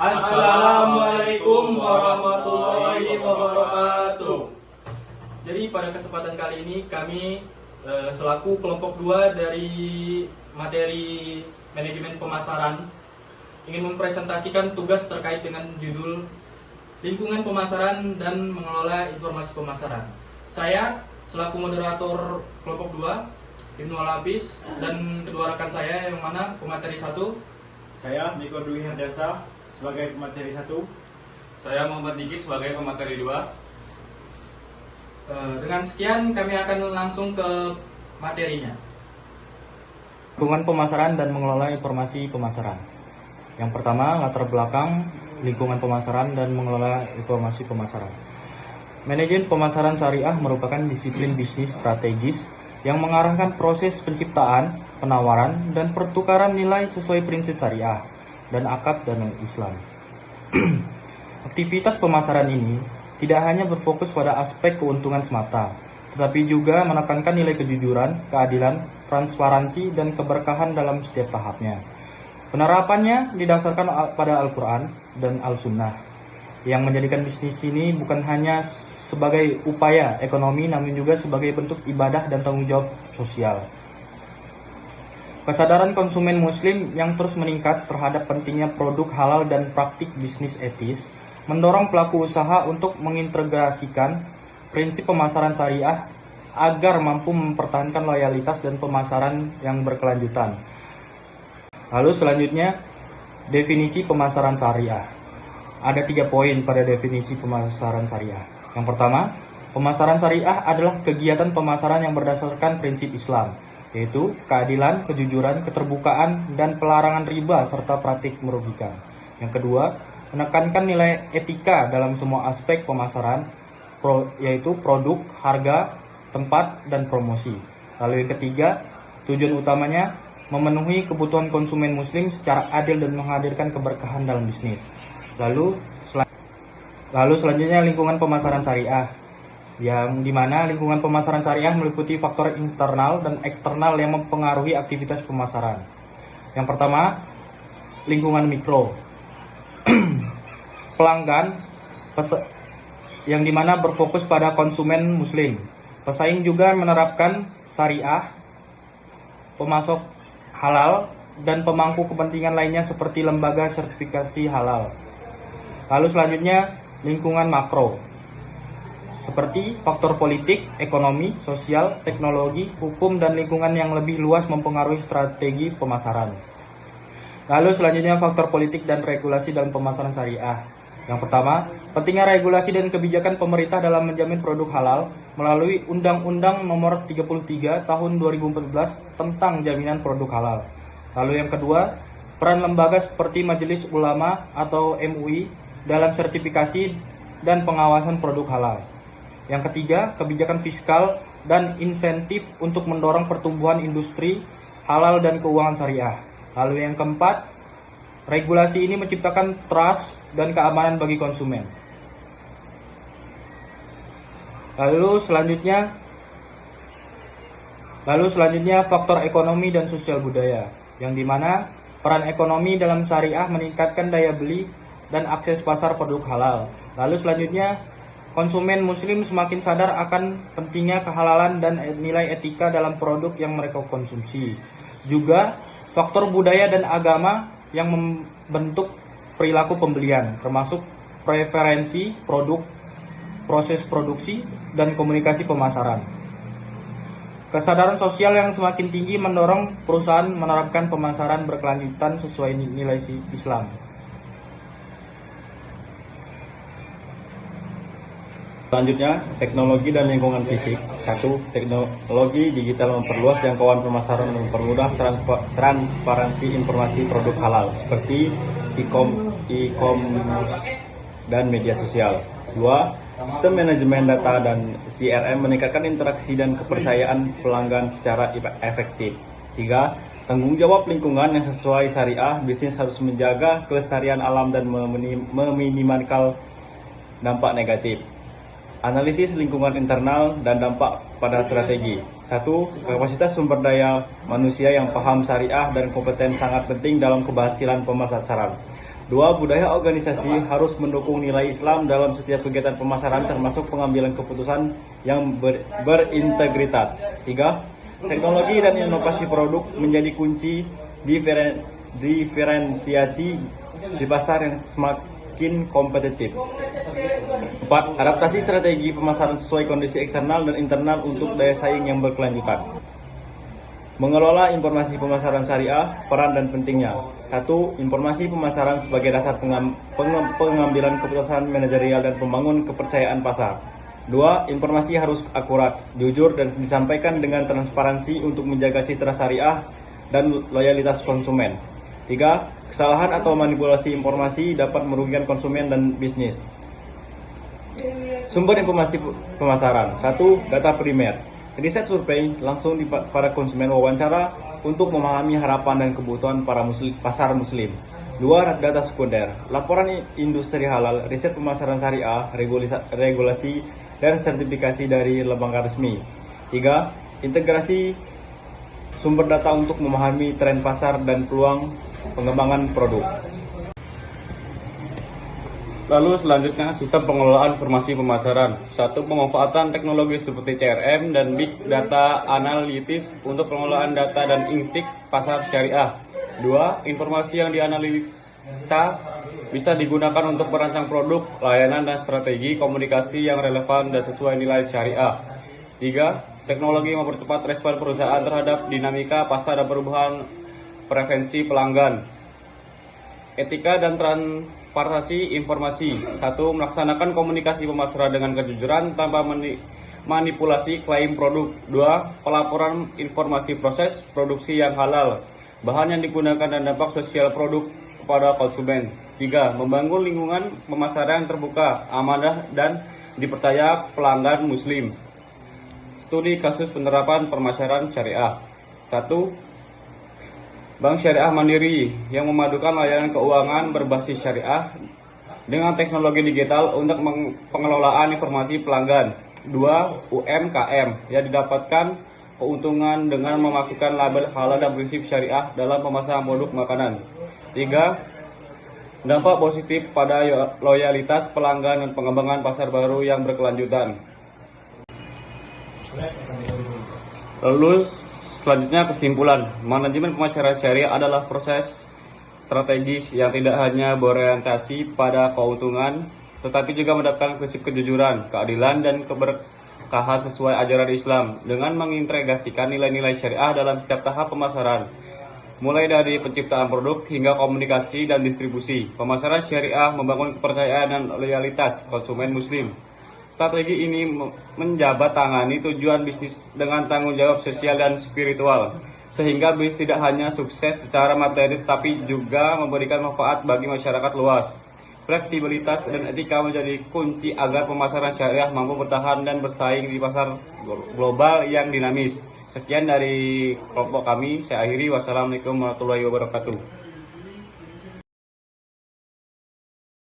Assalamualaikum warahmatullahi wabarakatuh. Jadi pada kesempatan kali ini kami selaku kelompok 2 dari materi manajemen pemasaran ingin mempresentasikan tugas terkait dengan judul lingkungan pemasaran dan mengelola informasi pemasaran. Saya selaku moderator kelompok 2 Ibnu Al-Hafiz dan kedua rekan saya yang mana pemateri 1. Saya Miko Dwi Herdiansa sebagai pemateri 1. Saya Muhammad Diki sebagai pemateri 2. Dengan sekian kami akan langsung ke materinya. Lingkungan pemasaran dan mengelola informasi pemasaran. Yang pertama, latar belakang lingkungan pemasaran dan mengelola informasi pemasaran. Manajemen pemasaran syariah merupakan disiplin bisnis strategis yang mengarahkan proses penciptaan, penawaran, dan pertukaran nilai sesuai prinsip syariah dan akad dan Islam. Aktivitas pemasaran ini tidak hanya berfokus pada aspek keuntungan semata, tetapi juga menekankan nilai kejujuran, keadilan, transparansi, dan keberkahan dalam setiap tahapnya. Penerapannya didasarkan pada Al-Quran dan Al-Sunnah, yang menjadikan bisnis ini bukan hanya sebagai upaya ekonomi, namun juga sebagai bentuk ibadah dan tanggung jawab sosial. Kesadaran konsumen muslim yang terus meningkat terhadap pentingnya produk halal dan praktik bisnis etis mendorong pelaku usaha untuk mengintegrasikan prinsip pemasaran syariah agar mampu mempertahankan loyalitas dan pemasaran yang berkelanjutan. Lalu selanjutnya, definisi pemasaran syariah. Ada 3 poin pada definisi pemasaran syariah. Yang pertama, pemasaran syariah adalah kegiatan pemasaran yang berdasarkan prinsip Islam, yaitu keadilan, kejujuran, keterbukaan, dan pelarangan riba serta praktik merugikan. Yang kedua, menekankan nilai etika dalam semua aspek pemasaran, yaitu produk, harga, tempat, dan promosi. Lalu yang ketiga, tujuan utamanya memenuhi kebutuhan konsumen muslim secara adil dan menghadirkan keberkahan dalam bisnis. Lalu selanjutnya lingkungan pemasaran syariah, yang dimana lingkungan pemasaran syariah meliputi faktor internal dan eksternal yang mempengaruhi aktivitas pemasaran. Yang pertama, lingkungan mikro. Pelanggan, yang dimana berfokus pada konsumen muslim. Pesaing juga menerapkan syariah, pemasok halal, dan pemangku kepentingan lainnya seperti lembaga sertifikasi halal. Lalu selanjutnya, lingkungan makro, seperti faktor politik, ekonomi, sosial, teknologi, hukum, dan lingkungan yang lebih luas mempengaruhi strategi pemasaran. Lalu selanjutnya faktor politik dan regulasi dalam pemasaran syariah. Yang pertama, pentingnya regulasi dan kebijakan pemerintah dalam menjamin produk halal melalui Undang-Undang Nomor 33 Tahun 2014 tentang jaminan produk halal. Lalu yang kedua, peran lembaga seperti Majelis Ulama atau MUI dalam sertifikasi dan pengawasan produk halal. Yang ketiga, kebijakan fiskal dan insentif untuk mendorong pertumbuhan industri halal dan keuangan syariah. Lalu yang keempat, regulasi ini menciptakan trust dan keamanan bagi konsumen. Lalu selanjutnya faktor ekonomi dan sosial budaya, yang dimana peran ekonomi dalam syariah meningkatkan daya beli dan akses pasar produk halal. Lalu selanjutnya, konsumen muslim semakin sadar akan pentingnya kehalalan dan nilai etika dalam produk yang mereka konsumsi. Juga faktor budaya dan agama yang membentuk perilaku pembelian, termasuk preferensi produk, proses produksi, dan komunikasi pemasaran. Kesadaran sosial yang semakin tinggi mendorong perusahaan menerapkan pemasaran berkelanjutan sesuai nilai Islam. Selanjutnya, teknologi dan lingkungan fisik. 1. Teknologi digital memperluas jangkauan pemasaran dan mempermudah transparansi informasi produk halal seperti e-commerce dan media sosial. 2. Sistem manajemen data dan CRM meningkatkan interaksi dan kepercayaan pelanggan secara efektif. 3. Tanggung jawab lingkungan yang sesuai syariah. Bisnis harus menjaga kelestarian alam dan meminimalkan dampak negatif. Analisis lingkungan internal dan dampak pada strategi. 1. Kapasitas sumber daya manusia yang paham syariah dan kompeten sangat penting dalam keberhasilan pemasaran. 2. Budaya organisasi harus mendukung nilai Islam dalam setiap kegiatan pemasaran termasuk pengambilan keputusan yang berintegritas. 3. Teknologi dan inovasi produk menjadi kunci diferensiasi di pasar yang semakin kompetitif. 4. Adaptasi strategi pemasaran sesuai kondisi eksternal dan internal untuk daya saing yang berkelanjutan. Mengelola informasi pemasaran syariah, peran dan pentingnya. 1. Informasi pemasaran sebagai dasar pengambilan keputusan manajerial dan pembangun kepercayaan pasar. 2. Informasi harus akurat, jujur, dan disampaikan dengan transparansi untuk menjaga citra syariah dan loyalitas konsumen. 3. Kesalahan atau manipulasi informasi dapat merugikan konsumen dan bisnis. Sumber informasi pemasaran. 1. Data primer. Riset survei langsung para konsumen, wawancara untuk memahami harapan dan kebutuhan para pasar muslim. 2. Data sekunder. Laporan industri halal, riset pemasaran syariah, regulasi dan sertifikasi dari lembaga resmi. 3. Integrasi sumber data untuk memahami tren pasar dan peluang pengembangan produk. Lalu selanjutnya sistem pengelolaan informasi pemasaran. 1. Pemanfaatan teknologi seperti CRM dan Big Data Analytics untuk pengelolaan data dan instik pasar syariah. 2. Informasi yang dianalisa bisa digunakan untuk merancang produk, layanan, dan strategi komunikasi yang relevan dan sesuai nilai syariah. 3. Teknologi mempercepat respon perusahaan terhadap dinamika pasar dan perubahan preferensi pelanggan. Etika dan transparansi informasi. 1. Melaksanakan komunikasi pemasaran dengan kejujuran tanpa manipulasi klaim produk. 2. Pelaporan informasi proses produksi yang halal, bahan yang digunakan, dan dampak sosial produk kepada konsumen. 3. Membangun lingkungan pemasaran yang terbuka, amanah, dan dipercaya pelanggan muslim. Studi kasus penerapan pemasaran syariah. 1. Bank Syariah Mandiri yang memadukan layanan keuangan berbasis syariah dengan teknologi digital untuk pengelolaan informasi pelanggan. 2. UMKM yang didapatkan keuntungan dengan memasukkan label halal dan prinsip syariah dalam pemasaran produk makanan. 3. Dampak positif pada loyalitas pelanggan dan pengembangan pasar baru yang berkelanjutan. Lalu selanjutnya kesimpulan, manajemen pemasaran syariah adalah proses strategis yang tidak hanya berorientasi pada keuntungan, tetapi juga mendapatkan prinsip kejujuran, keadilan, dan keberkahan sesuai ajaran Islam dengan mengintegrasikan nilai-nilai syariah dalam setiap tahap pemasaran, mulai dari penciptaan produk hingga komunikasi dan distribusi. Pemasaran syariah membangun kepercayaan dan loyalitas konsumen muslim. Strategi ini menjabat tangani tujuan bisnis dengan tanggung jawab sosial dan spiritual, sehingga bisnis tidak hanya sukses secara materi, tapi juga memberikan manfaat bagi masyarakat luas. Fleksibilitas dan etika menjadi kunci agar pemasaran syariah mampu bertahan dan bersaing di pasar global yang dinamis. Sekian dari kelompok kami, saya akhiri. Wassalamualaikum warahmatullahi wabarakatuh.